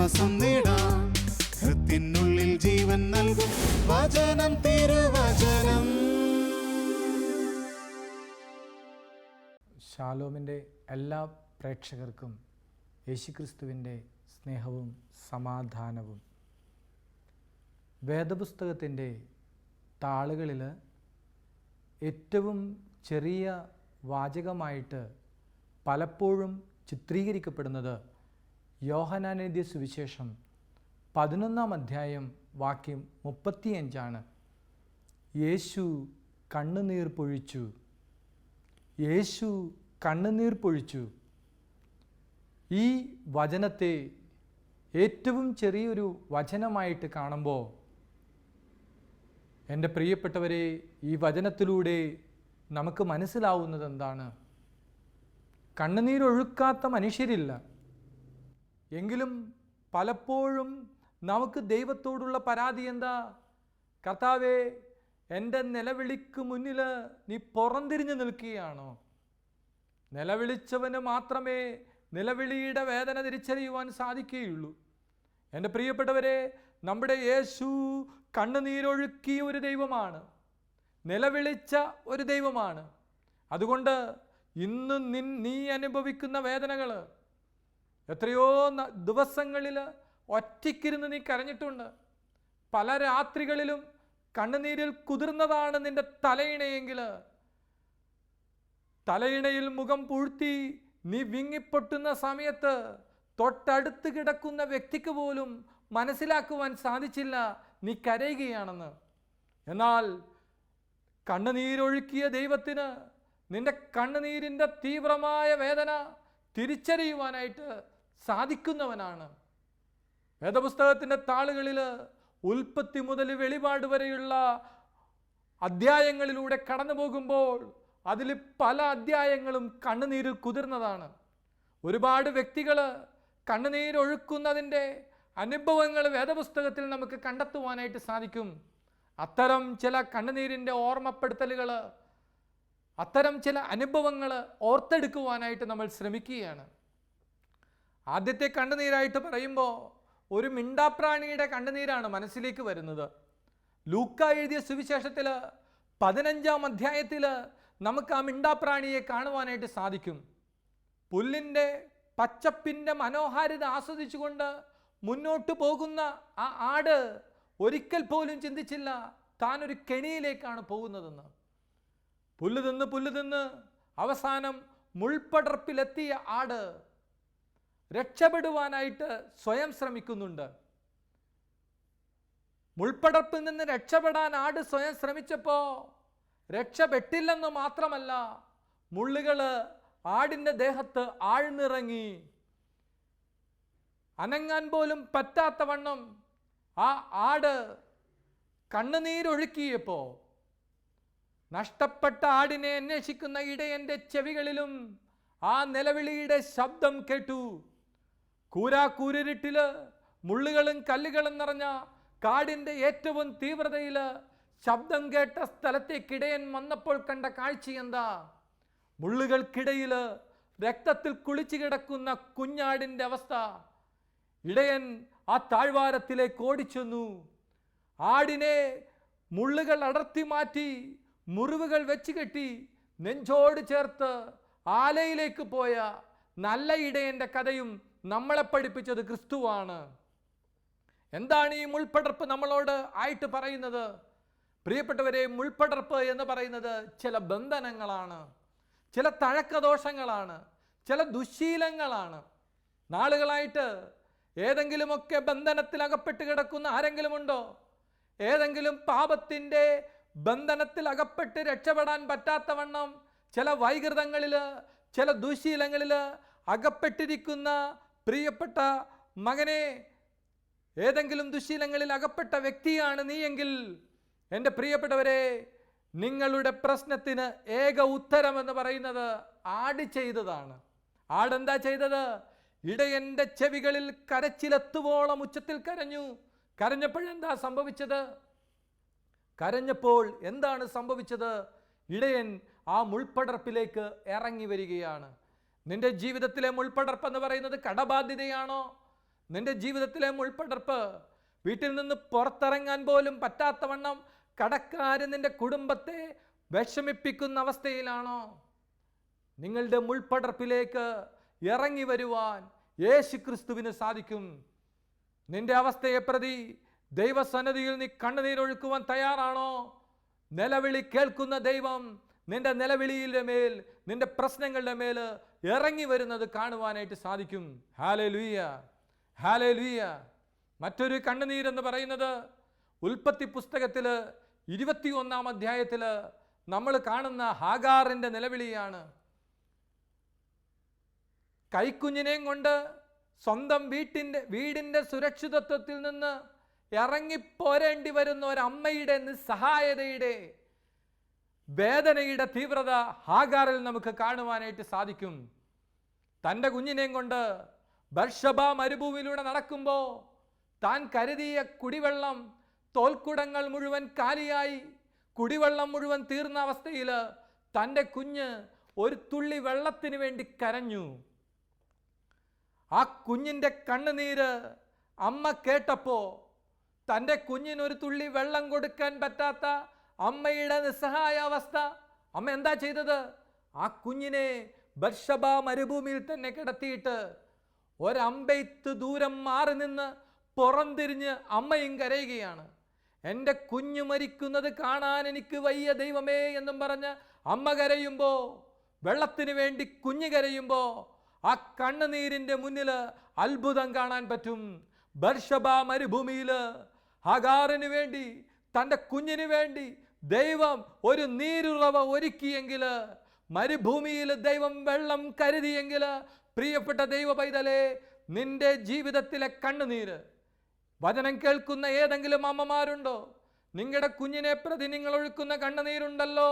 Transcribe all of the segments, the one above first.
ആശ്വാസം നേടാം. ഹൃത്തിനുള്ളിൽ ജീവൻ നൽകും വചനം, തിരുവചനം. ഷാലോമിൻ്റെ എല്ലാ പ്രേക്ഷകർക്കും യേശുക്രിസ്തുവിൻ്റെ സ്നേഹവും സമാധാനവും. വേദപുസ്തകത്തിൻ്റെ താളുകളിൽ ഏറ്റവും ചെറിയ വാചകമായിട്ട് പലപ്പോഴും ചിത്രീകരിക്കപ്പെടുന്നത് യോഹന്നാനെഴുതിയ സുവിശേഷം 11-ാം അധ്യായം വാക്യം 35 യേശു കണ്ണുനീർ പൊഴിച്ചു. യേശു കണ്ണുനീർ പൊഴിച്ചു. ഈ വചനത്തെ ഏറ്റവും ചെറിയൊരു വചനമായിട്ട് കാണുമ്പോൾ എൻ്റെ പ്രിയപ്പെട്ടവരെ, ഈ വചനത്തിലൂടെ നമുക്ക് മനസ്സിലാവുന്നത് എന്താണ്? കണ്ണുനീരൊഴുക്കാത്ത മനുഷ്യരില്ല. എങ്കിലും പലപ്പോഴും നമുക്ക് ദൈവത്തോടുള്ള പരാതി എന്താ? കർത്താവേ, എൻ്റെ നിലവിളിക്ക് മുന്നിൽ നീ പുറംതിരിഞ്ഞു നിൽക്കുകയാണോ? നിലവിളിച്ചവന് മാത്രമേ നിലവിളിയുടെ വേദന തിരിച്ചറിയുവാൻ സാധിക്കുകയുള്ളൂ. എൻ്റെ പ്രിയപ്പെട്ടവരെ, നമ്മുടെ യേശു കണ്ണുനീരൊഴുക്കിയ ഒരു ദൈവമാണ്, നിലവിളിച്ച ഒരു ദൈവമാണ്. അതുകൊണ്ട് ഇന്ന് നീ അനുഭവിക്കുന്ന വേദനകൾ, എത്രയോ ദിവസങ്ങളിൽ ഒറ്റയ്ക്കിരുന്ന് നീ കരഞ്ഞിട്ടുണ്ട്. പല രാത്രികളിലും കണ്ണുനീരിൽ കുതിർന്നതാണ് നിന്റെ തലയിണയെങ്കിൽ, തലയിണയിൽ മുഖം പൂഴ്ത്തി നീ വിങ്ങിപ്പൊട്ടുന്ന സമയത്ത് തൊട്ടടുത്ത് കിടക്കുന്ന വ്യക്തിക്ക് പോലും മനസ്സിലാക്കുവാൻ സാധിച്ചില്ല നീ കരയുകയാണെന്ന്. എന്നാൽ കണ്ണുനീരൊഴുക്കിയ ദൈവത്തിന് നിന്റെ കണ്ണുനീരിൻ്റെ തീവ്രമായ വേദന തിരിച്ചറിയുവാനായിട്ട് സാധിക്കുന്നവനാണ്. വേദപുസ്തകത്തിൻ്റെ താളുകളിൽ ഉൽപ്പത്തി മുതൽ വെളിപാട് വരെയുള്ള അധ്യായങ്ങളിലൂടെ കടന്നു പോകുമ്പോൾ അതിൽ പല അധ്യായങ്ങളും കണ്ണുനീരിൽ കുതിർന്നതാണ്. ഒരുപാട് വ്യക്തികൾ കണ്ണുനീരൊഴുക്കുന്നതിൻ്റെ അനുഭവങ്ങൾ വേദപുസ്തകത്തിൽ നമുക്ക് കണ്ടെത്തുവാനായിട്ട് സാധിക്കും. അത്തരം ചില കണ്ണുനീരിൻ്റെ ഓർമ്മപ്പെടുത്തലുകൾ, അത്തരം ചില അനുഭവങ്ങൾ ഓർത്തെടുക്കുവാനായിട്ട് നമ്മൾ ശ്രമിക്കുകയാണ്. ആദ്യത്തെ കണ്ണുനീരായിട്ട് പറയുമ്പോൾ ഒരു മിണ്ടാപ്രാണിയുടെ കണ്ണുനീരാണ് മനസ്സിലേക്ക് വരുന്നത്. ലൂക്ക എഴുതിയ സുവിശേഷത്തിൽ 15-ാം അധ്യായത്തിൽ നമുക്ക് ആ മിണ്ടാപ്രാണിയെ കാണുവാനായിട്ട് സാധിക്കും. പുല്ലിൻ്റെ പച്ചപ്പിൻ്റെ മനോഹാരിത ആസ്വദിച്ചുകൊണ്ട് മുന്നോട്ട് പോകുന്ന ആ ആട് ഒരിക്കൽ പോലും ചിന്തിച്ചില്ല താനൊരു കെണിയിലേക്കാണ് പോകുന്നതെന്ന്. പുല്ല് തിന്ന് അവസാനം മുൾപടർപ്പിലെത്തിയ ആട് രക്ഷപ്പെടുവാനായിട്ട് സ്വയം ശ്രമിക്കുന്നുണ്ട്. മുൾപടർപ്പിൽ നിന്ന് രക്ഷപ്പെടാൻ ആട് സ്വയം ശ്രമിച്ചപ്പോൾ രക്ഷപ്പെട്ടില്ലെന്ന് മാത്രമല്ല, മുള്ളുകൾ ആടിൻ്റെ ദേഹത്ത് ആഴ്ന്നിറങ്ങി. അനങ്ങാൻ പോലും പറ്റാത്ത വണ്ണം ആ ആട് കണ്ണുനീരൊഴുക്കിയപ്പോൾ നഷ്ടപ്പെട്ട ആടിനെ അന്വേഷിക്കുന്ന ഇടയൻ്റെ ചെവികളിലും ആ നിലവിളിയുടെ ശബ്ദം കേട്ടു. കൂരാക്കൂരിട്ടിൽ മുള്ളുകളും കല്ലുകളും നിറഞ്ഞ കാടിൻ്റെ ഏറ്റവും തീവ്രതയിൽ ശബ്ദം കേട്ട സ്ഥലത്തേക്ക് ഇടയൻ വന്നപ്പോൾ കണ്ട കാഴ്ച എന്താ? മുള്ളുകൾക്കിടയിൽ രക്തത്തിൽ കുളിച്ചു കിടക്കുന്ന കുഞ്ഞാടിൻ്റെ അവസ്ഥ. ഇടയൻ ആ താഴ്വാരത്തിലേക്ക് ഓടിച്ചെന്നു. ആടിനെ മുള്ളുകൾ അടർത്തി മാറ്റി മുറിവുകൾ വെച്ച് കെട്ടി നെഞ്ചോട് ചേർത്ത് ആലയിലേക്ക് പോയ നല്ല ഇടയൻ്റെ കഥയും നമ്മളെ പഠിപ്പിച്ചത് ക്രിസ്തുവാണ്. എന്താണ് ഈ മുൾപടർപ്പ് നമ്മളോട് ആയിട്ട് പറയുന്നത്? പ്രിയപ്പെട്ടവരെ, മുൾപടർപ്പ് എന്ന് പറയുന്നത് ചില ബന്ധനങ്ങളാണ്, ചില തഴക്കദോഷങ്ങളാണ്, ചില ദുശ്ശീലങ്ങളാണ്. നാളുകളായിട്ട് ഏതെങ്കിലുമൊക്കെ ബന്ധനത്തിൽ അകപ്പെട്ട് കിടക്കുന്ന ആരെങ്കിലും ഉണ്ടോ? ഏതെങ്കിലും പാപത്തിൻ്റെ ബന്ധനത്തിൽ അകപ്പെട്ട് രക്ഷപ്പെടാൻ പറ്റാത്തവണ്ണം ചില വൈകൃതങ്ങളിൽ, ചില ദുശ്ശീലങ്ങളിൽ അകപ്പെട്ടിരിക്കുന്ന പ്രിയപ്പെട്ട മകനെ, ഏതെങ്കിലും ദുശ്ശീലങ്ങളിൽ അകപ്പെട്ട വ്യക്തിയാണ് നീയെങ്കിൽ, എൻ്റെ പ്രിയപ്പെട്ടവരെ, നിങ്ങളുടെ പ്രശ്നത്തിന് ഏക ഉത്തരമെന്ന് പറയുന്നത് ആട് ചെയ്തതാണ്. ആടെന്താ ചെയ്തത്? ഇടയൻ്റെ ചെവികളിൽ കരച്ചിലെത്തുവോളം ഉച്ചത്തിൽ കരഞ്ഞു. കരഞ്ഞപ്പോഴെന്താ സംഭവിച്ചത്? കരഞ്ഞപ്പോൾ എന്താണ് സംഭവിച്ചത്? ഇടയൻ ആ നിന്റെ ജീവിതത്തിലെ മുൾപ്പടർപ്പ്, വീട്ടിൽ നിന്ന് പുറത്തിറങ്ങാൻ പോലും പറ്റാത്തവണ്ണം കടക്കാര് നിന്റെ കുടുംബത്തെ വിഷമിപ്പിക്കുന്ന അവസ്ഥയിലാണോ? നിങ്ങളുടെ മുൾപ്പടർപ്പിലേക്ക് ഇറങ്ങി വരുവാൻ യേശു ക്രിസ്തുവിന് സാധിക്കും. നിന്റെ അവസ്ഥയെ പ്രതി ദൈവസന്നിധിയിൽ നീ കണ്ണുനീരൊഴുക്കുവാൻ തയ്യാറാണോ? നിലവിളി കേൾക്കുന്ന ദൈവം നിന്റെ നിലവിളിയുടെ മേൽ, നിന്റെ പ്രശ്നങ്ങളുടെ മേൽ ഇറങ്ങി വരുന്നത് കാണുവാനായിട്ട് സാധിക്കും. Hallelujah, hallelujah. മറ്റൊരു കണ്ണുനീരെന്ന് പറയുന്നത് ഉൽപ്പത്തി പുസ്തകത്തിൽ 21-ാം അധ്യായത്തിൽ നമ്മൾ കാണുന്ന ഹാഗാറിൻ്റെ നിലവിളിയാണ്. കൈക്കുഞ്ഞിനെയും കൊണ്ട് സ്വന്തം വീടിൻ്റെ സുരക്ഷിതത്വത്തിൽ നിന്ന് ഇറങ്ങിപ്പോരേണ്ടി വരുന്ന ഒരമ്മയുടെ നിസ്സഹായതയുടെ വേദനയുടെ തീവ്രത ഹാഗാറിൽ നമുക്ക് കാണുവാനായിട്ട് സാധിക്കും. തൻ്റെ കുഞ്ഞിനെയും കൊണ്ട് ബർഷബ മരുഭൂമിയിലൂടെ നടക്കുമ്പോൾ താൻ കരുതിയ കുടിവെള്ളം, തോൽക്കുടങ്ങൾ മുഴുവൻ കാലിയായി, കുടിവെള്ളം മുഴുവൻ തീർന്ന അവസ്ഥയിൽ തൻ്റെ കുഞ്ഞ് ഒരു തുള്ളി വെള്ളത്തിന് വേണ്ടി കരഞ്ഞു. ആ കുഞ്ഞിൻ്റെ കണ്ണുനീര് അമ്മ കേട്ടപ്പോൾ തൻ്റെ കുഞ്ഞിനൊരു തുള്ളി വെള്ളം കൊടുക്കാൻ പറ്റാത്ത അമ്മയുടെ നിസ്സഹായ അവസ്ഥ, അമ്മ എന്താ ചെയ്തത്? ആ കുഞ്ഞിനെ ബർഷബ മരുഭൂമിയിൽ തന്നെ കിടത്തിയിട്ട് ഒരമ്പെയ്ത്ത് ദൂരം മാറി നിന്ന് പുറംതിരിഞ്ഞ് അമ്മയും കരയുകയാണ്. എൻ്റെ കുഞ്ഞു മരിക്കുന്നത് കാണാൻ എനിക്ക് വയ്യ ദൈവമേ എന്നും പറഞ്ഞ് അമ്മ കരയുമ്പോൾ, വെള്ളത്തിന് വേണ്ടി കുഞ്ഞ് കരയുമ്പോൾ ആ കണ്ണുനീരിൻ്റെ മുന്നിൽ അത്ഭുതം കാണാൻ പറ്റും. ബർഷബ മരുഭൂമിയിൽ ഹാഗാറിന് വേണ്ടി, തൻ്റെ കുഞ്ഞിന് വേണ്ടി ദൈവം ഒരു നീരുറവ ഒരുക്കിയെങ്കിൽ, മരുഭൂമിയിൽ ദൈവം വെള്ളം കരുതിയെങ്കിൽ, പ്രിയപ്പെട്ട ദൈവ പൈതലേ, നിന്റെ ജീവിതത്തിലെ കണ്ണുനീര്, വചനം കേൾക്കുന്ന ഏതെങ്കിലും അമ്മമാരുണ്ടോ? നിങ്ങളുടെ കുഞ്ഞിനെ പ്രതി നിങ്ങൾ ഒഴുക്കുന്ന കണ്ണുനീരുണ്ടല്ലോ,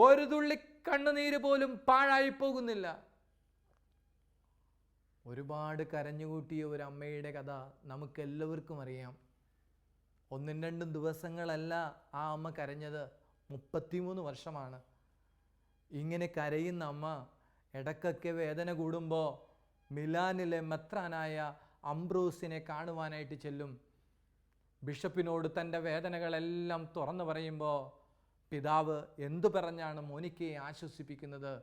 ഒരു തുള്ളി കണ്ണുനീര് പോലും പാഴായി പോകുന്നില്ല. ഒരുപാട് കരഞ്ഞുകൂട്ടിയ ഒരു അമ്മയുടെ കഥ നമുക്കെല്ലാവർക്കും അറിയാം. 1-2 ദിവസങ്ങളല്ല ആ അമ്മ കരഞ്ഞത്, 33 വർഷമാണ്. ഇങ്ങനെ കരയുന്ന അമ്മ ഇടയ്ക്കൊക്കെ വേദന കൂടുമ്പോൾ മിലാനിലെ മെത്രാനായ അംബ്രോസിനെ കാണുവാനായിട്ട് ചെല്ലും. ബിഷപ്പിനോട് തൻ്റെ വേദനകളെല്ലാം തുറന്നു പറയുമ്പോൾ പിതാവ് എന്തു പറഞ്ഞാണ് മോനിക്കയെ ആശ്വസിപ്പിക്കുന്നത്?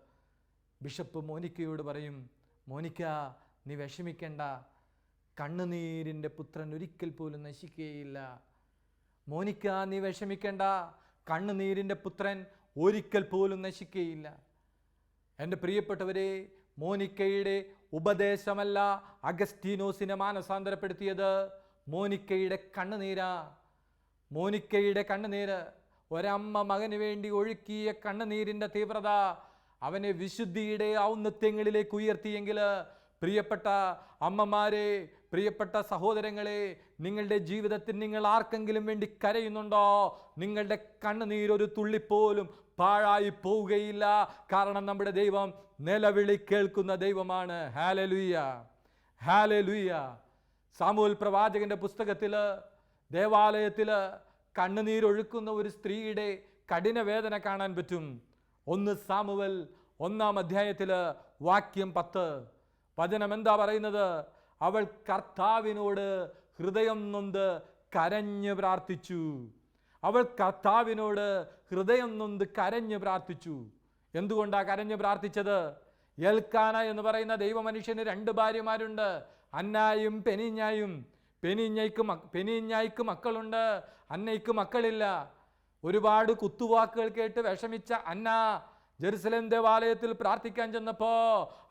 ബിഷപ്പ് മോനിക്കയോട് പറയും, മോനിക്ക നീ വിഷമിക്കണ്ട, കണ്ണുനീരിൻ്റെ പുത്രൻ ഒരിക്കൽ പോലും നശിക്കുകയില്ല. മോനിക്ക നീ വിഷമിക്കണ്ട, കണ്ണുനീരിൻ്റെ പുത്രൻ ഒരിക്കൽ പോലും നശിക്കുകയില്ല. എൻ്റെ പ്രിയപ്പെട്ടവരെ, മോനിക്കയുടെ ഉപദേശമല്ല അഗസ്റ്റീനോസിനെ മാനസാന്തരപ്പെടുത്തിയത്, മോനിക്കയുടെ കണ്ണുനീരാ. മോനിക്കയുടെ കണ്ണുനീര്, ഒരമ്മ മകന് വേണ്ടി ഒഴുക്കിയ കണ്ണുനീരിൻ്റെ തീവ്രത അവനെ വിശുദ്ധിയുടെ ഔന്നത്യങ്ങളിലേക്ക് ഉയർത്തിയെങ്കിൽ, പ്രിയപ്പെട്ട അമ്മമാരെ, പ്രിയപ്പെട്ട സഹോദരങ്ങളെ, നിങ്ങളുടെ ജീവിതത്തിൽ നിങ്ങൾ ആർക്കെങ്കിലും വേണ്ടി കരയുന്നുണ്ടോ? നിങ്ങളുടെ കണ്ണുനീരൊരു തുള്ളിപ്പോലും പാഴായി പോവുകയില്ല. കാരണം നമ്മുടെ ദൈവം നിലവിളി കേൾക്കുന്ന ദൈവമാണ്. Hallelujah, hallelujah. സാമുവേൽ പ്രവാചകന്റെ പുസ്തകത്തിൽ ദേവാലയത്തിൽ കണ്ണുനീരൊഴുക്കുന്ന ഒരു സ്ത്രീയുടെ കഠിന വേദന കാണാൻ പറ്റും. 1 സാമുവേൽ 1-ാം അധ്യായത്തിൽ വാക്യം 10 വചനം എന്താ പറയുന്നത്? അവൾ കർത്താവിനോട് ഹൃദയം നൊന്ത് കരഞ്ഞ് പ്രാർത്ഥിച്ചു. അവൾ കർത്താവിനോട് ഹൃദയം നൊന്ത് കരഞ്ഞ് പ്രാർത്ഥിച്ചു. എന്തുകൊണ്ടാണ് കരഞ്ഞ് പ്രാർത്ഥിച്ചത്? എൽക്കാന എന്ന് പറയുന്ന ദൈവമനുഷ്യന് 2 ഭാര്യമാരുണ്ട്, അന്നായും പെനീഞ്ഞായും. പെനീഞ്ഞായ്ക്ക് മക്കളുണ്ട്, അന്നയ്ക്ക് മക്കളില്ല. ഒരുപാട് കുത്തുവാക്കുകൾ കേട്ട് വിഷമിച്ച അന്ന ജെറുസലേം ദേവാലയത്തിൽ പ്രാർത്ഥിക്കാൻ ചെന്നപ്പോ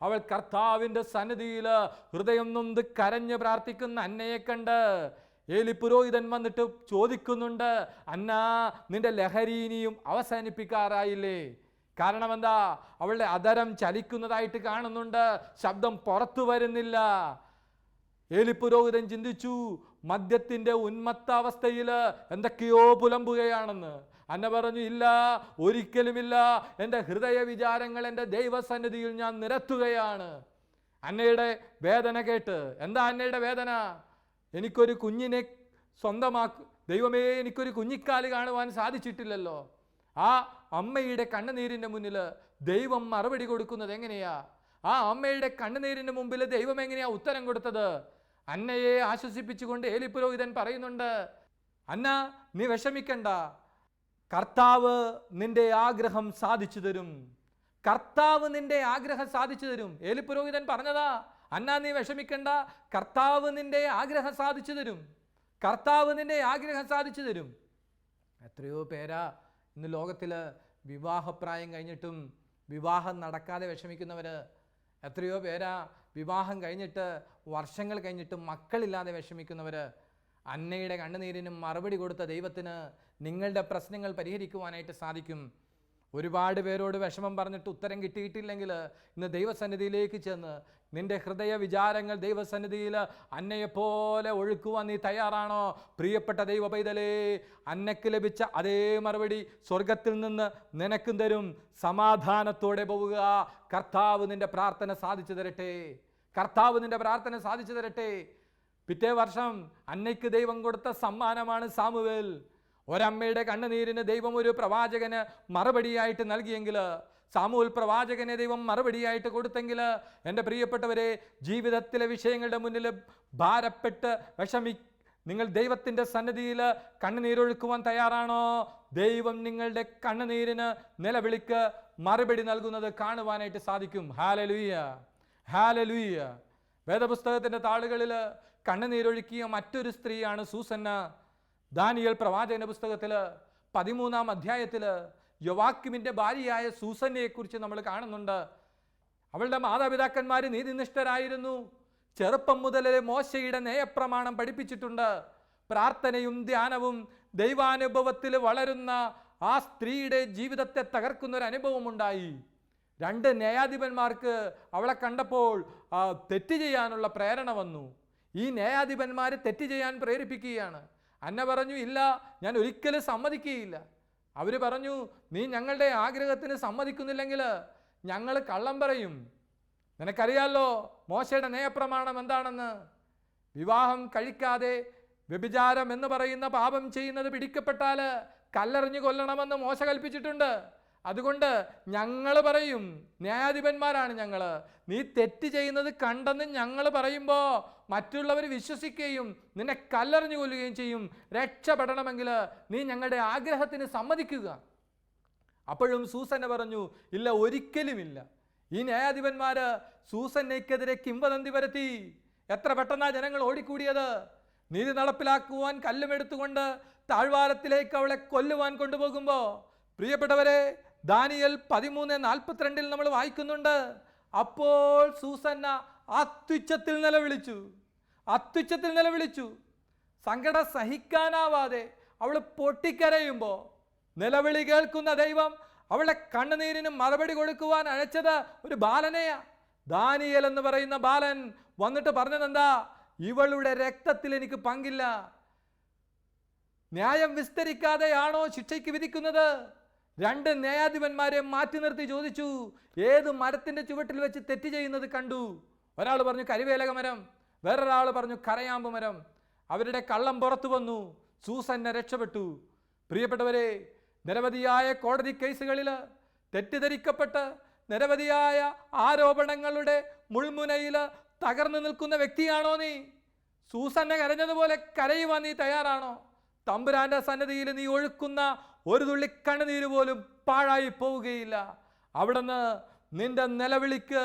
അവൾ കർത്താവിൻ്റെ സന്നിധിയിൽ ഹൃദയം നൊന്ത് കരഞ്ഞ് പ്രാർത്ഥിക്കുന്ന അന്നയെ കണ്ട് ഏലി പുരോഹിതൻ വന്നിട്ട് ചോദിക്കുന്നുണ്ട്, അന്ന നിന്റെ ലഹരി ഇനിയും അവസാനിപ്പിക്കാറായില്ലേ? കാരണം എന്താ? അവളുടെ അധരം ചലിക്കുന്നതായിട്ട് കാണുന്നുണ്ട്, ശബ്ദം പുറത്തു വരുന്നില്ല. ഏലി പുരോഹിതൻ ചിന്തിച്ചു, മദ്യത്തിൻ്റെ ഉന്മത്താവസ്ഥയിൽ എന്തൊക്കെയോ പുലമ്പുകയാണെന്ന്. അന്ന പറഞ്ഞു, ഇല്ല, ഒരിക്കലുമില്ല, എൻ്റെ ഹൃദയ വിചാരങ്ങൾ എൻ്റെ ദൈവസന്നിധിയിൽ ഞാൻ നിരത്തുകയാണ്. അന്നയുടെ വേദന കേട്ട്, എന്താ അന്നയുടെ വേദന? എനിക്കൊരു കുഞ്ഞിനെ ദൈവമേ, എനിക്കൊരു കുഞ്ഞിക്കാല് കാണുവാൻ സാധിച്ചിട്ടില്ലല്ലോ. ആ അമ്മയുടെ കണ്ണുനീരിൻ്റെ മുന്നിൽ ദൈവം മറുപടി കൊടുക്കുന്നത് എങ്ങനെയാ? ആ അമ്മയുടെ കണ്ണുനീരിൻ്റെ മുമ്പിൽ ദൈവം എങ്ങനെയാ ഉത്തരം കൊടുത്തത്? അന്നയെ ആശ്വസിപ്പിച്ചുകൊണ്ട് ഏലി പുരോഹിതൻ പറയുന്നുണ്ട്, അന്ന നീ വിഷമിക്കണ്ട, കർത്താവ് നിന്റെ ആഗ്രഹം സാധിച്ചു തരും. കർത്താവ് നിന്റെ ആഗ്രഹം സാധിച്ചു തരും. ഏലി പുരോഹിതൻ പറഞ്ഞതാ, അന്ന നീ വിഷമിക്കണ്ട, കർത്താവ് നിന്റെ ആഗ്രഹം സാധിച്ചു തരും. കർത്താവ് നിന്റെ ആഗ്രഹം സാധിച്ചു തരും. എത്രയോ പേരാ ഇന്ന് ലോകത്തിൽ വിവാഹപ്രായം കഴിഞ്ഞിട്ടും വിവാഹം നടക്കാതെ വിഷമിക്കുന്നവർ. എത്രയോ പേരാ വിവാഹം കഴിഞ്ഞിട്ട് വർഷങ്ങൾ കഴിഞ്ഞിട്ട് മക്കളില്ലാതെ വിഷമിക്കുന്നവർ. അന്നയുടെ കണ്ണുനീരിനും മറുപടി കൊടുത്ത ദൈവത്തിന് നിങ്ങളുടെ പ്രശ്നങ്ങൾ പരിഹരിക്കുവാനായിട്ട് സാധിക്കും. ഒരുപാട് പേരോട് വിഷമം പറഞ്ഞിട്ട് ഉത്തരം കിട്ടിയിട്ടില്ലെങ്കിൽ ഇന്ന് ദൈവസന്നിധിയിലേക്ക് ചെന്ന് നിന്റെ ഹൃദയ വിചാരങ്ങൾ ദൈവസന്നിധിയിൽ അന്നയെപ്പോലെ ഒഴുക്കുവാൻ നീ തയ്യാറാണോ? പ്രിയപ്പെട്ട ദൈവ പൈതലേ, അന്നയ്ക്ക് ലഭിച്ച അതേ മറുപടി സ്വർഗത്തിൽ നിന്ന് നിനക്കും തരും. സമാധാനത്തോടെ പോവുക. കർത്താവ് നിന്റെ പ്രാർത്ഥന സാധിച്ചു തരട്ടെ. കർത്താവ് നിന്റെ പ്രാർത്ഥന സാധിച്ചു തരട്ടെ. പിറ്റേ വർഷം അന്നയ്ക്ക് ദൈവം കൊടുത്ത സമ്മാനമാണ് സാമുവേൽ. ഒരമ്മയുടെ കണ്ണുനീരിന് ദൈവം ഒരു പ്രവാചകന് മറുപടിയായിട്ട് നൽകിയെങ്കിൽ, സാമുവേൽ പ്രവാചകനെ ദൈവം മറുപടിയായിട്ട് കൊടുത്തെങ്കിൽ, എൻ്റെ പ്രിയപ്പെട്ടവരെ, ജീവിതത്തിലെ വിഷയങ്ങളുടെ മുന്നിൽ ഭാരപ്പെട്ട് നിങ്ങൾ ദൈവത്തിൻ്റെ സന്നിധിയിൽ കണ്ണുനീരൊഴുക്കുവാൻ തയ്യാറാണോ? ദൈവം നിങ്ങളുടെ കണ്ണുനീരിന് നിലവിളിക്ക് മറുപടി നൽകുന്നത് കാണുവാനായിട്ട് സാധിക്കും. Hallelujah, hallelujah. വേദപുസ്തകത്തിൻ്റെ താളുകളിൽ കണ്ണുനീരൊഴുക്കിയ മറ്റൊരു സ്ത്രീയാണ് സൂസന്ന. ദാനിയേൽ പ്രവാചകന്റെ പുസ്തകത്തിൽ 13-ാം അധ്യായത്തിൽ യോവാക്കിമിൻ്റെ ഭാര്യയായ സൂസന്നയെക്കുറിച്ച് നമ്മൾ കാണുന്നുണ്ട്. അവളുടെ മാതാപിതാക്കന്മാർ നീതിനിഷ്ഠരായിരുന്നു. ചെറുപ്പം മുതലേ മോശയുടെ ന്യായപ്രമാണം പഠിപ്പിച്ചിട്ടുണ്ട്. പ്രാർത്ഥനയും ധ്യാനവും ദൈവാനുഭവത്തിൽ വളരുന്ന ആ സ്ത്രീയുടെ ജീവിതത്തെ തകർക്കുന്ന ഒരു അനുഭവമുണ്ടായി. 2 ന്യായാധിപന്മാർക്ക് അവളെ കണ്ടപ്പോൾ തെറ്റ് ചെയ്യാനുള്ള പ്രേരണ വന്നു. ഈ ന്യായാധിപന്മാർ തെറ്റ് ചെയ്യാൻ പ്രേരിപ്പിക്കുകയാണ്. അന്ന പറഞ്ഞു, ഇല്ല, ഞാൻ ഒരിക്കലും സമ്മതിക്കുകയില്ല. അവർ പറഞ്ഞു, നീ ഞങ്ങളുടെ ആഗ്രഹത്തിന് സമ്മതിക്കുന്നില്ലെങ്കിൽ ഞങ്ങൾ കള്ളം പറയും. നിനക്കറിയാലോ മോശയുടെ ന്യായപ്രമാണം എന്താണെന്ന്. വിവാഹം കഴിക്കാതെ വ്യഭിചാരം എന്ന് പറയുന്ന പാപം ചെയ്യുന്നത് പിടിക്കപ്പെട്ടാൽ കല്ലെറിഞ്ഞു കൊല്ലണമെന്ന് മോശ കൽപ്പിച്ചിട്ടുണ്ട്. അതുകൊണ്ട് ഞങ്ങൾ പറയും, ന്യായാധിപന്മാരാണ് ഞങ്ങൾ, നീ തെറ്റ് ചെയ്യുന്നത് കണ്ടെന്ന് ഞങ്ങൾ പറയുമ്പോൾ മറ്റുള്ളവർ വിശ്വസിക്കുകയും നിന്നെ കല്ലെറിഞ്ഞു കൊല്ലുകയും ചെയ്യും. രക്ഷപ്പെടണമെങ്കിൽ നീ ഞങ്ങളുടെ ആഗ്രഹത്തിന് സമ്മതിക്കുക. അപ്പോഴും സൂസന്ന പറഞ്ഞു, ഇല്ല, ഒരിക്കലുമില്ല. ഈ ന്യായാധിപന്മാർ സൂസന്നയ്ക്കെതിരെ കിംവദന്തി പരത്തി. എത്ര പെട്ടെന്നാണ് ജനങ്ങൾ ഓടിക്കൂടിയത്. നീതി നടപ്പിലാക്കുവാൻ കല്ലുമെടുത്തുകൊണ്ട് താഴ്വാരത്തിലേക്ക് അവളെ കൊല്ലുവാൻ കൊണ്ടുപോകുമ്പോൾ, പ്രിയപ്പെട്ടവരെ, ദാനിയേൽ 13:42 നമ്മൾ വായിക്കുന്നുണ്ട്, അപ്പോൾ സൂസന്ന അത്യുച്ചത്തിൽ നിലവിളിച്ചു. സങ്കടം സഹിക്കാനാവാതെ അവൾ പൊട്ടിക്കരയുമ്പോൾ നിലവിളി കേൾക്കുന്ന ദൈവം അവളുടെ കണ്ണുനീരിന് മറുപടി കൊടുക്കുവാൻ അയച്ചത് ഒരു ബാലനെയാ. ദാനിയേൽ എന്ന് പറയുന്ന ബാലൻ വന്നിട്ട് പറഞ്ഞതെന്താ? ഇവളുടെ രക്തത്തിൽ എനിക്ക് പങ്കില്ല. ന്യായം വിസ്തരിക്കാതെയാണോ ശിക്ഷയ്ക്ക് വിധിക്കുന്നത്? 2 ന്യായാധിപന്മാരെ മാറ്റി നിർത്തി ചോദിച്ചു, ഏത് മരത്തിന്റെ ചുവട്ടിൽ വെച്ച് തെറ്റ് ചെയ്യുന്നത് കണ്ടു? ഒരാൾ പറഞ്ഞു കരിവേലക മരം, വേറൊരാൾ പറഞ്ഞു കരയാമ്പ് മരം. അവരുടെ കള്ളം പുറത്തു വന്നു. സൂസന്ന രക്ഷപ്പെട്ടു. പ്രിയപ്പെട്ടവരെ, നിരവധിയായ കോടതി കേസുകളിൽ തെറ്റിദ്ധരിക്കപ്പെട്ട് നിരവധിയായ ആരോപണങ്ങളുടെ മുൾമുനയിൽ തകർന്നു നിൽക്കുന്ന വ്യക്തിയാണോ നീ? സൂസന്ന കരഞ്ഞതുപോലെ കരയുവാൻ നീ തയ്യാറാണോ? തമ്പുരാന്റെ സന്നിധിയിൽ നീ ഒഴുക്കുന്ന ഒരു തുള്ളി കണ്ണുനീര് പോലും പാഴായി പോവുകയില്ല. അവിടുന്ന് നിന്റെ നിലവിളിക്ക്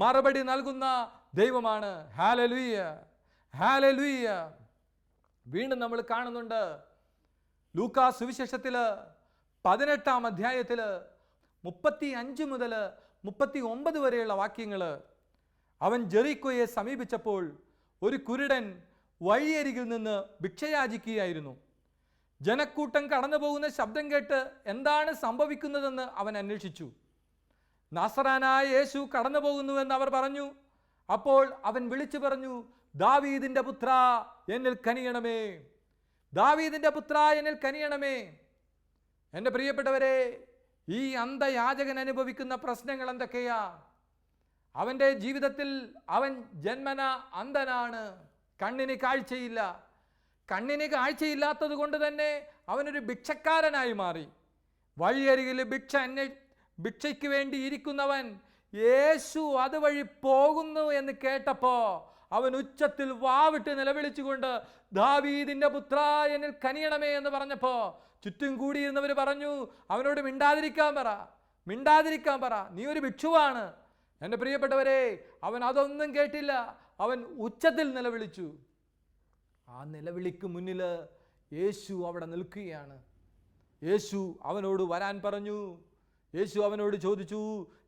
മറുപടി നൽകുന്ന ദൈവമാണ്. Hallelujah, hallelujah. വീണ്ടും നമ്മൾ കാണുന്നുണ്ട് ലൂക്കാ സുവിശേഷത്തിൽ 18-ാം അധ്യായത്തിൽ 35 മുതൽ 39 വരെയുള്ള വാക്യങ്ങൾ. അവൻ ജെറിക്കോയെ സമീപിച്ചപ്പോൾ ഒരു കുരുടൻ വഴിയരികിൽ നിന്ന് ഭിക്ഷയാചിക്കുകയായിരുന്നു. ജനക്കൂട്ടം കടന്നു പോകുന്ന ശബ്ദം കേട്ട് എന്താണ് സംഭവിക്കുന്നതെന്ന് അവൻ അന്വേഷിച്ചു. നാസറാനായ യേശു കടന്നു പോകുന്നുവെന്ന് അവർ പറഞ്ഞു. അപ്പോൾ അവൻ വിളിച്ചു പറഞ്ഞു, ദാവീദിന്റെ പുത്ര എന്നിൽ കനിയണമേ, ദാവീദിന്റെ പുത്ര എന്നിൽ കനിയണമേ. എൻ്റെ പ്രിയപ്പെട്ടവരെ, ഈ അന്ധയാചകൻ അനുഭവിക്കുന്ന പ്രശ്നങ്ങൾ എന്തൊക്കെയാ? അവൻ്റെ ജീവിതത്തിൽ അവൻ ജന്മന അന്ധനാണ്. കണ്ണിന് കാഴ്ചയില്ല. കണ്ണിന് കാഴ്ചയില്ലാത്തത് കൊണ്ട് തന്നെ അവനൊരു ഭിക്ഷക്കാരനായി മാറി. വഴിയരികിൽ ഭിക്ഷയ്ക്ക് വേണ്ടി ഇരിക്കുന്നവൻ യേശു അതുവഴി പോകുന്നു എന്ന് കേട്ടപ്പോൾ അവൻ ഉച്ചത്തിൽ വാവിട്ട് നിലവിളിച്ചുകൊണ്ട് ദാവീദിന്റെ പുത്രാ എന്നിൽ കനിയണമേ എന്ന് പറഞ്ഞപ്പോ ചുറ്റും കൂടിയിരുന്നവർ പറഞ്ഞു, അവനോട് മിണ്ടാതിരിക്കാൻ പറ, നീ ഒരു ഭിക്ഷുവാണ്. എൻ്റെ പ്രിയപ്പെട്ടവരെ, അവൻ അതൊന്നും കേട്ടില്ല. അവൻ ഉച്ചത്തിൽ നിലവിളിച്ചു. ആ നിലവിളിക്ക് മുന്നിൽ യേശു അവിടെ നിൽക്കുകയാണ്. യേശു അവനോട് വരാൻ പറഞ്ഞു. യേശു അവനോട് ചോദിച്ചു,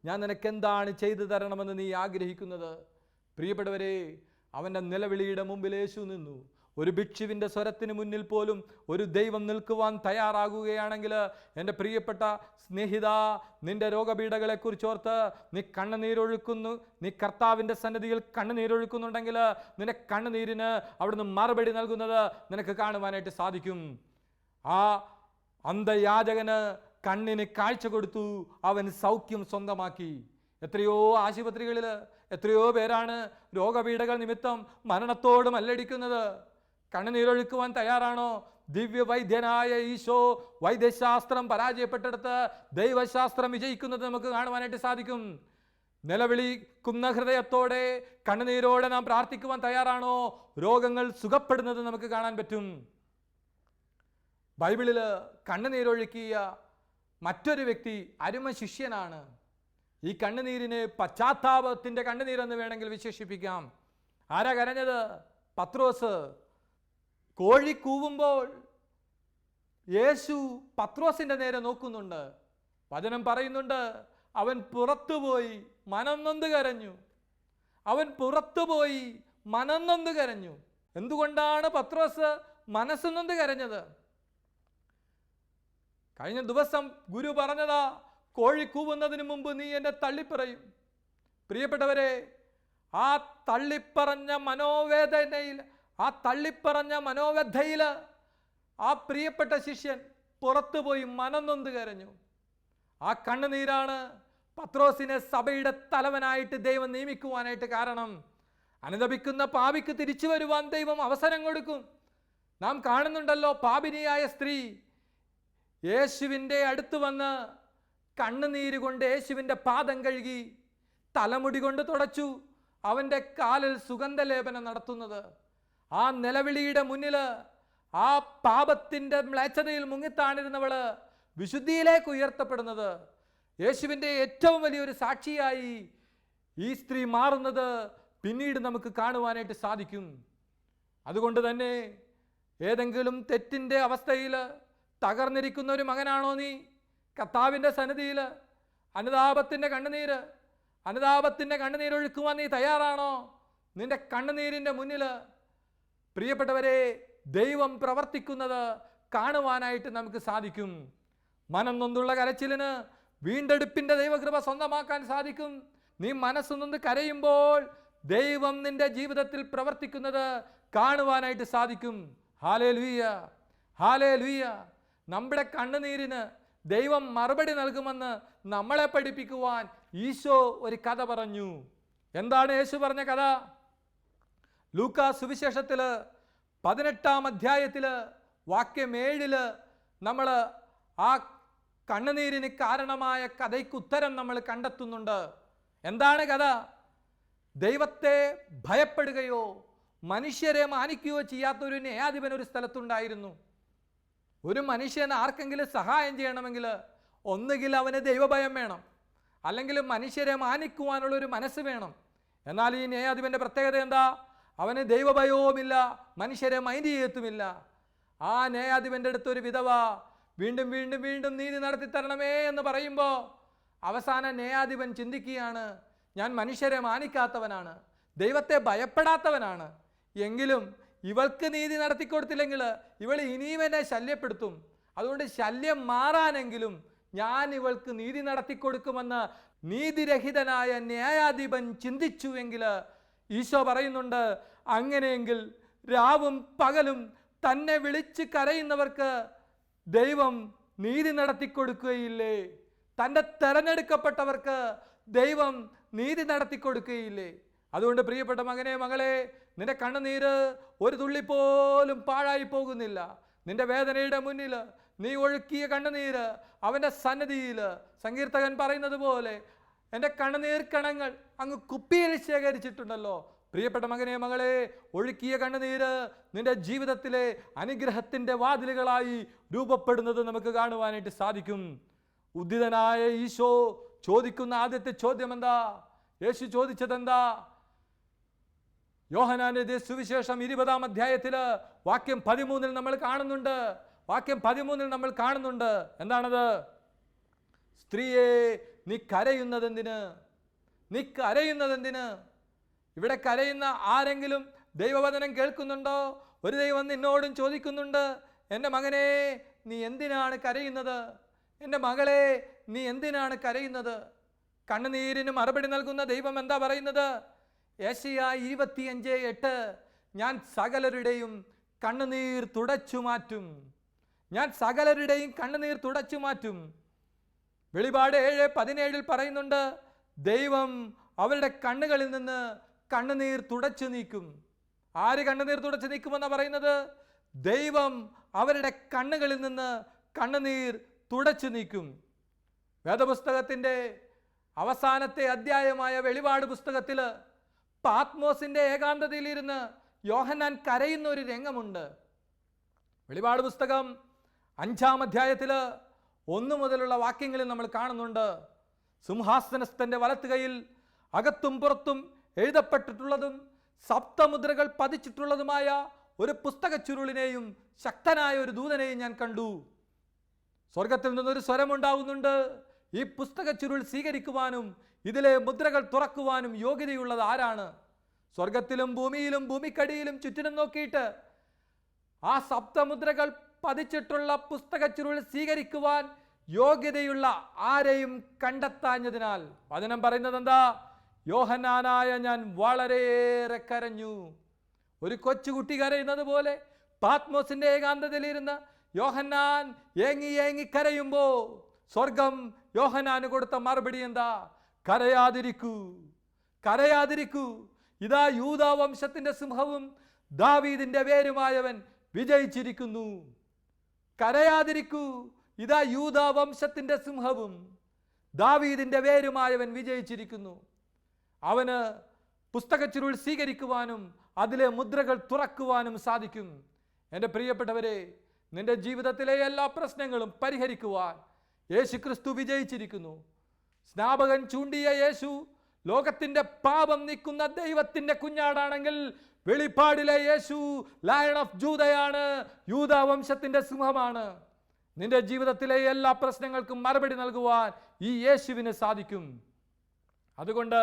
ഞാൻ നിനക്കെന്താണ് ചെയ്തു തരണമെന്ന് നീ ആഗ്രഹിക്കുന്നത്? പ്രിയപ്പെട്ടവരെ, അവൻ്റെ നിലവിളിയുടെ മുമ്പിൽ യേശു നിന്നു. ഒരു ഭിക്ഷുവിൻ്റെ സ്വരത്തിന് മുന്നിൽ പോലും ഒരു ദൈവം നിൽക്കുവാൻ തയ്യാറാകുകയാണെങ്കിൽ, എൻ്റെ പ്രിയപ്പെട്ട സ്നേഹിത, നിന്റെ രോഗപീഠകളെക്കുറിച്ചോർത്ത് നീ കണ്ണുനീരൊഴുക്കുന്നു, നീ കർത്താവിൻ്റെ സന്നിധിയിൽ കണ്ണുനീരൊഴുക്കുന്നുണ്ടെങ്കിൽ നിന്റെ കണ്ണുനീരിന് അവിടുന്ന് മറുപടി നൽകുന്നത് നിനക്ക് കാണുവാനായിട്ട് സാധിക്കും. ആ അന്ധയാചകന് കണ്ണിന് കാഴ്ച കൊടുത്തു, അവൻ സൗഖ്യം സ്വന്തമാക്കി. എത്രയോ ആശുപത്രികളിൽ എത്രയോ പേരാണ് രോഗപീഠകൾ നിമിത്തം മരണത്തോട് മല്ലടിക്കുന്നത്. കണ്ണുനീരൊഴുക്കുവാൻ തയ്യാറാണോ? ദിവ്യവൈദ്യനായ ഈശോ വൈദ്യശാസ്ത്രം പരാജയപ്പെട്ടെടുത്ത് ദൈവശാസ്ത്രം വിജയിക്കുന്നത് നമുക്ക് കാണുവാനായിട്ട് സാധിക്കും. നിലവിളിക്കുന്ന ഹൃദയത്തോടെ കണ്ണുനീരോടെ നാം പ്രാർത്ഥിക്കുവാൻ തയ്യാറാണോ? രോഗങ്ങൾ സുഖപ്പെടുന്നത് നമുക്ക് കാണാൻ പറ്റും. ബൈബിളിൽ കണ്ണുനീരൊഴുക്കിയ മറ്റൊരു വ്യക്തി അരുമ ശിഷ്യനാണ്. ഈ കണ്ണുനീരിനെ പശ്ചാത്താപത്തിൻ്റെ കണ്ണുനീരെന്ന് വേണമെങ്കിൽ വിശേഷിപ്പിക്കാം. ആരാ കരഞ്ഞത്? പത്രോസ്. കോഴി കൂവുമ്പോൾ യേശു പത്രോസിൻ്റെ നേരെ നോക്കുന്നുണ്ട്. വചനം പറയുന്നുണ്ട്, അവൻ പുറത്തുപോയി മനംനൊന്ത് കരഞ്ഞു. എന്തുകൊണ്ടാണ് പത്രോസ് മനസ്സുനൊന്ത് കരഞ്ഞത്? കഴിഞ്ഞ ദിവസം ഗുരു പറഞ്ഞതാ, കോഴി കൂവുന്നതിന് മുമ്പ് നീ എന്നെ തള്ളിപ്പറയും. പ്രിയപ്പെട്ടവരെ, ആ തള്ളിപ്പറഞ്ഞ മനോവേദനയിൽ ആ പ്രിയപ്പെട്ട ശിഷ്യൻ പുറത്തുപോയി മനംനൊന്ത് കരഞ്ഞു. ആ കണ്ണുനീരാണ് പത്രോസിനെ സഭയുടെ തലവനായിട്ട് ദൈവം നിയമിക്കുവാനായിട്ട് കാരണം. അനുതപിക്കുന്ന പാപിക്ക് തിരിച്ചു വരുവാൻ ദൈവം അവസരം കൊടുക്കും. നാം കാണുന്നുണ്ടല്ലോ, പാപിനിയായ സ്ത്രീ യേശുവിൻ്റെ അടുത്ത് വന്ന് കണ്ണുനീര് കൊണ്ട് യേശുവിൻ്റെ പാദം കഴുകി, തലമുടി കൊണ്ട് തുടച്ചു, അവൻ്റെ കാലിൽ സുഗന്ധലേപനം നടത്തുന്നത്. ആ നിലവിളിയുടെ മുന്നിൽ ആ പാപത്തിൻ്റെ മ്ലേച്ഛതയിൽ മുങ്ങിത്താണിരുന്നവള് വിശുദ്ധിയിലേക്ക് ഉയർത്തപ്പെടുന്നത്, യേശുവിൻ്റെ ഏറ്റവും വലിയൊരു സാക്ഷിയായി ഈ സ്ത്രീ മാറുന്നത് പിന്നീട് നമുക്ക് കാണുവാനായിട്ട് സാധിക്കും. അതുകൊണ്ട് തന്നെ ഏതെങ്കിലും തെറ്റിൻ്റെ അവസ്ഥയിൽ തകർന്നിരിക്കുന്ന ഒരു മകനാണോ നീ? കർത്താവിൻ്റെ സന്നിധിയിൽ അനുതാപത്തിൻ്റെ കണ്ണുനീരൊഴുക്കുവാൻ നീ തയ്യാറാണോ? നിന്റെ കണ്ണുനീരിൻ്റെ മുന്നിൽ പ്രിയപ്പെട്ടവരെ ദൈവം പ്രവർത്തിക്കുന്നത് കാണുവാനായിട്ട് നമുക്ക് സാധിക്കും. മനം നൊന്തുള്ള കരച്ചിലിന് വീണ്ടെടുപ്പിൻ്റെ ദൈവകൃപ സ്വന്തമാക്കാൻ സാധിക്കും. നീ മനസ്സുനൊന്ന് കരയുമ്പോൾ ദൈവം നിന്റെ ജീവിതത്തിൽ പ്രവർത്തിക്കുന്നത് കാണുവാനായിട്ട് സാധിക്കും. Hallelujah, hallelujah. നമ്മുടെ കണ്ണുനീരിന് ദൈവം മറുപടി നൽകുമെന്ന് നമ്മളെ പഠിപ്പിക്കുവാൻ ഈശോ ഒരു കഥ പറഞ്ഞു. എന്താണ് യേശു പറഞ്ഞ കഥ? ലൂക്കാ സുവിശേഷത്തിൽ 18-ാം അധ്യായത്തിൽ വാക്യം 7 നമ്മൾ ആ കണ്ണുനീരിന് കാരണമായ കഥയ്ക്ക് ഉത്തരം നമ്മൾ കണ്ടെത്തുന്നുണ്ട്. എന്താണ് കഥ? ദൈവത്തെ ഭയപ്പെടുകയോ മനുഷ്യരെ മാനിക്കുകയോ ചെയ്യാത്തൊരു ന്യായാധിപൻ ഒരു സ്ഥലത്തുണ്ടായിരുന്നു. ഒരു മനുഷ്യൻ ആർക്കെങ്കിലും സഹായം ചെയ്യണമെങ്കിൽ ഒന്നുകിൽ അവന് ദൈവഭയം വേണം, അല്ലെങ്കിൽ മനുഷ്യരെ മാനിക്കുവാനുള്ളൊരു മനസ്സ് വേണം. എന്നാൽ ഈ ന്യായാധിപൻ്റെ പ്രത്യേകത എന്താ? അവന് ദൈവഭയവുമില്ല, മനുഷ്യരെ മൈൻഡ് ചെയ്യത്തുമില്ല. ആ ന്യായാധിപൻ്റെ അടുത്തൊരു വിധവ വീണ്ടും വീണ്ടും വീണ്ടും നീതി നടത്തി തരണമേ എന്ന് പറയുമ്പോൾ അവസാന ന്യായാധിപൻ ചിന്തിക്കുകയാണ്, ഞാൻ മനുഷ്യരെ മാനിക്കാത്തവനാണ്, ദൈവത്തെ ഭയപ്പെടാത്തവനാണ്, എങ്കിലും ഇവൾക്ക് നീതി നടത്തിക്കൊടുത്തില്ലെങ്കിൽ ഇവൾ ഇനിയും എന്നെ ശല്യപ്പെടുത്തും, അതുകൊണ്ട് ശല്യം മാറാനെങ്കിലും ഞാൻ ഇവൾക്ക് നീതി നടത്തിക്കൊടുക്കുമെന്ന് നീതിരഹിതനായ ന്യായാധിപൻ ചിന്തിച്ചുവെങ്കിൽ ഈശോ പറയുന്നുണ്ട്, അങ്ങനെയെങ്കിൽ രാവും പകലും തന്നെ വിളിച്ച് കരയുന്നവർക്ക് ദൈവം നീതി നടത്തിക്കൊടുക്കുകയില്ലേ? തൻ്റെ തെരഞ്ഞെടുക്കപ്പെട്ടവർക്ക് ദൈവം നീതി നടത്തിക്കൊടുക്കുകയില്ലേ? അതുകൊണ്ട് പ്രിയപ്പെട്ട മകനെ, മകളെ, നിന്റെ കണ്ണുനീര് ഒരു തുള്ളി പോലും പാഴായി പോകുന്നില്ല. നിന്റെ വേദനയുടെ മുന്നിൽ നീ ഒഴുക്കിയ കണ്ണുനീര് അവൻ്റെ സന്നിധിയിൽ സങ്കീർത്തകൻ പറയുന്നത് പോലെ എൻ്റെ കണ്ണുനീർ കണങ്ങൾ അങ്ങ് കുപ്പിയിൽ ശേഖരിച്ചിട്ടുണ്ടല്ലോ, പ്രിയപ്പെട്ട മകനെ മകളെ, ഒഴുക്കിയ കണ്ണുനീര് നിന്റെ ജീവിതത്തിലെ അനുഗ്രഹത്തിൻ്റെ വാതിലുകളായി രൂപപ്പെടുന്നത് നമുക്ക് കാണുവാനായിട്ട് സാധിക്കും. ഉദ്ധിതനായ ഈശോ ചോദിക്കുന്ന ആദ്യത്തെ ചോദ്യം എന്താ? യേശു ചോദിച്ചതെന്താ? യോഹന്നാന്റെ സുവിശേഷം 20-ാം അധ്യായത്തില് വാക്യം 13 നമ്മൾ കാണുന്നുണ്ട്. വാക്യം 13 നമ്മൾ കാണുന്നുണ്ട്. എന്താണത്? സ്ത്രീയെ, നീ കരയുന്നതെന്തിന്? നീ കരയുന്നതെന്തിന്? ഇവിടെ കരയുന്ന ആരെങ്കിലും ദൈവവചനം കേൾക്കുന്നുണ്ടോ? ഒരു ദൈവം നിന്നോടും ചോദിക്കുന്നുണ്ട്, എൻ്റെ മകനെ നീ എന്തിനാണ് കരയുന്നത്? എൻ്റെ മകളെ നീ എന്തിനാണ് കരയുന്നത്? കണ്ണുനീരിന് മറുപടി നൽകുന്ന ദൈവം എന്താ പറയുന്നത്? യെശയ്യാ 25:8, ഞാൻ സകലരുടെയും കണ്ണുനീർ തുടച്ചു മാറ്റും. ഞാൻ സകലരുടെയും കണ്ണുനീർ തുടച്ചു മാറ്റും. വെളിപാട് 7:17 പറയുന്നുണ്ട്, ദൈവം അവരുടെ കണ്ണുകളിൽ നിന്ന് കണ്ണുനീർ തുടച്ചു നീക്കും. ആര് കണ്ണുനീർ തുടച്ചു നീക്കുമെന്നാ പറയുന്നത്? ദൈവം അവരുടെ കണ്ണുകളിൽ നിന്ന് കണ്ണുനീർ തുടച്ചു നീക്കും. വേദപുസ്തകത്തിൻ്റെ അവസാനത്തെ അധ്യായമായ വെളിപാട് പുസ്തകത്തിൽ പാത്മോസിന്റെ ഏകാന്തതയിലിരുന്ന് യോഹന്നാൻ കരയുന്ന ഒരു രംഗമുണ്ട്. വെളിപാട് പുസ്തകം 5-ാം അധ്യായത്തിൽ 1 മുതലുള്ള വാക്യങ്ങളിൽ നമ്മൾ കാണുന്നുണ്ട്. സിംഹാസനസ്ഥന്റെ വലത്തുകൈയിൽ അകത്തും പുറത്തും എഴുതപ്പെട്ടിട്ടുള്ളതും സപ്തമുദ്രകൾ പതിച്ചിട്ടുള്ളതുമായ ഒരു പുസ്തക ചുരുളിനെയും ശക്തനായ ഒരു ദൂതനെയും ഞാൻ കണ്ടു. സ്വർഗത്തിൽ നിന്നൊരു സ്വരമുണ്ടാവുന്നുണ്ട്, ഈ പുസ്തക ചുരുൾ സ്വീകരിക്കുവാനും ഇതിലെ മുദ്രകൾ തുറക്കുവാനും യോഗ്യതയുള്ളത് ആരാണ്? സ്വർഗത്തിലും ഭൂമിയിലും ഭൂമിക്കടിയിലും ചുറ്റിനും നോക്കിയിട്ട് ആ സപ്തമുദ്രകൾ പതിച്ചിട്ടുള്ള പുസ്തക ചുരുൾ സ്വീകരിക്കുവാൻ യോഗ്യതയുള്ള ആരെയും കണ്ടെത്താഞ്ഞതിനാൽ വചനം പറയുന്നത് എന്താ? യോഹന്നാനായ ഞാൻ വളരെയേറെ കരഞ്ഞു. ഒരു കൊച്ചുകുട്ടി കരയുന്നത് പോലെ പാത്മോസിന്റെ ഏകാന്തതയിലിരുന്ന് യോഹന്നാൻ ഏങ്ങി ഏങ്ങി കരയുമ്പോ സ്വർഗം യോഹന്നാന് കൊടുത്ത മറുപടി എന്താ? കരയാതിരിക്കൂ, കരയാതിരിക്കൂ. ഇതാ യൂദാ വംശത്തിന്റെ സിംഹവും ദാവീദിന്റെ വേരുമായവൻ വിജയിച്ചിരിക്കുന്നു. കരയാതിരിക്കൂ, ഇതാ യൂദാ വംശത്തിന്റെ സിംഹവും ദാവീദിന്റെ വേരുമായവൻ വിജയിച്ചിരിക്കുന്നു. അവന് പുസ്തക ചുരുൾ സ്വീകരിക്കുവാനും അതിലെ മുദ്രകൾ തുറക്കുവാനും സാധിക്കും. എൻ്റെ പ്രിയപ്പെട്ടവരെ, നിന്റെ ജീവിതത്തിലെ എല്ലാ പ്രശ്നങ്ങളും പരിഹരിക്കുവാൻ യേശു ക്രിസ്തു വിജയിച്ചിരിക്കുന്നു. സ്നാപകൻ ചൂണ്ടിയ യേശു ലോകത്തിന്റെ പാപം നീക്കുന്ന ദൈവത്തിന്റെ കുഞ്ഞാടാണെങ്കിൽ വെളിപ്പാടിലെ യേശു ലയൺ ഓഫ് ജൂദയാണ്, യൂദാ വംശത്തിന്റെ സിംഹമാണ്. നിന്റെ ജീവിതത്തിലെ എല്ലാ പ്രശ്നങ്ങൾക്കും മറുപടി നൽകുവാൻ ഈ യേശുവിന് സാധിക്കും. അതുകൊണ്ട്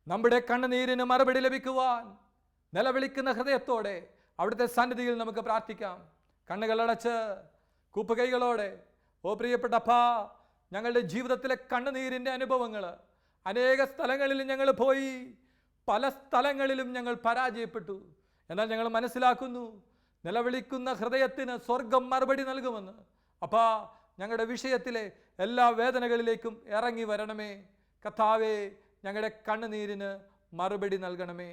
നമ്മുടെ കണ്ണുനീരിന് മറുപടി ലഭിക്കുവാൻ നിലവിളിക്കുന്ന ഹൃദയത്തോടെ അവിടുത്തെ സന്നിധിയിൽ നമുക്ക് പ്രാർത്ഥിക്കാം. കണ്ണുകളടച്ച് കൂപ്പുകൈകളോടെ, ഓ പ്രിയപ്പെട്ട അപ്പാ, ഞങ്ങളുടെ ജീവിതത്തിലെ കണ്ണുനീരിൻ്റെ അനുഭവങ്ങൾ അനേക സ്ഥലങ്ങളിൽ ഞങ്ങൾ പോയി, പല സ്ഥലങ്ങളിലും ഞങ്ങൾ പരാജയപ്പെട്ടു. എന്നാൽ ഞങ്ങൾ മനസ്സിലാക്കുന്നു, നിലവിളിക്കുന്ന ഹൃദയത്തിന് സ്വർഗം മറുപടി നൽകുമെന്ന്. അപ്പാ, ഞങ്ങളുടെ വിഷയത്തിലെ എല്ലാ വേദനകളിലേക്കും ഇറങ്ങി വരണമേ. കർത്താവേ, ഞങ്ങളുടെ കണ്ണുനീരിന് മറുപടി നൽകണമേ.